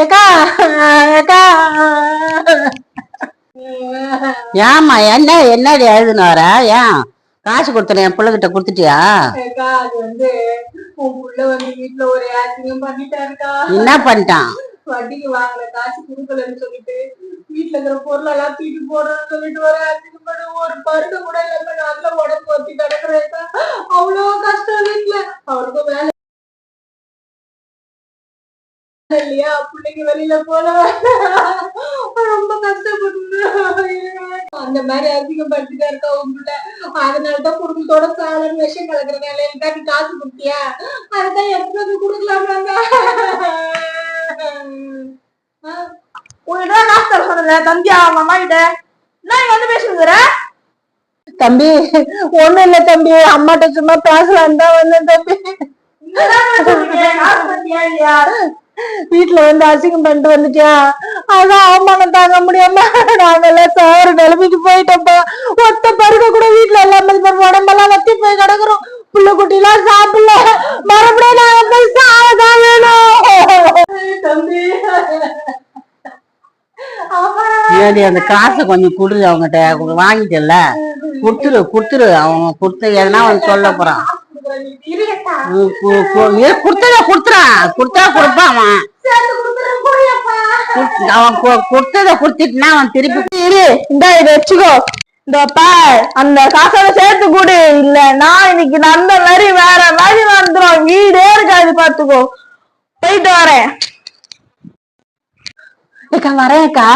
ஏக்கா ஏக்கா ஏமா என்ன என்னடி எழுதுன்னு வர ஏன் காசு கொடுத்தன என் பிள்ளைகிட்ட குடுத்துட்டியா? என்ன பண்ணிட்டான்? வட்டிக்கு வாங்கல காசு குடுக்கலன்னு சொல்லிட்டு வீட்டுல இருக்கிற பொருள் எல்லாம் தூக்கி போடுறேன்னு சொல்லிட்டு ஒரு பருக்க கூட இல்லாம நல்ல உடம்பு ஒத்தி கிடக்குறேக்கா. அவ்வளோ கஷ்டம் வீட்டுல. அவருக்கும் வேலை இல்லையா, பிள்ளைங்க வெளியில போல ரொம்ப கஷ்டப்பட்டு அந்த மாதிரி அதிகப்படுத்திட்டா இருக்கா உங்கள்கிட்ட. அதனாலதான் குடும்பத்தோட சாலன்னு விஷயம் கலக்குற வேலையில நீ காசு கொடுத்தியா? அதுதான் எடுத்து வந்து கொடுக்கலாம்னாங்க. உங்ககிட்ட காசு தர சொன்னல தம்பியா அவங்க அம்மா கிட்ட. நான் வந்து பேசுங்கிற தம்பி ஒண்ணு இல்ல தம்பி, அம்மாட்ட சும்மா பேசலாம் தான் வந்தேன் தம்பி. வீட்டுல வந்து அசிங்கம் பண்ணிட்டு வந்துட்டியா, அதான் அவமானம் தாங்க முடியாம நாங்கெல்லாம் சாறு நிலைமைக்கு போயிட்டோம்ப்பா. ஒத்த பருக்க கூட வீட்டுல எல்லாம் உடம்பெல்லாம் வத்தி போய் கிடக்குறோம். புள்ள குட்டி எல்லாம் சாப்பிடல. மறுபடியும் நாங்க போய் சாவதான் வேணும் தம்பி. ஏடி அந்த காசை கொஞ்சம் குடு, அவங்ககிட்ட வாங்கிட்டல குடுத்துரு. அவங்க கொடுத்து எதனா அவன் சொல்ல போறான். குடுத்தா கொடுப்பான் அவன். அவன் கொடுத்தத குடுத்துட்டுனா அவன் திருப்பி இந்த இதை வச்சுக்கோ. இந்த பார் அந்த காசோட சேர்த்து கூடு, இல்ல நான் இன்னைக்கு அந்த மாதிரி வேற மாதிரி வந்துடும். வீடே இருக்காது பாத்துக்கோ. போயிட்டு வரேன். வரேன்க்கா.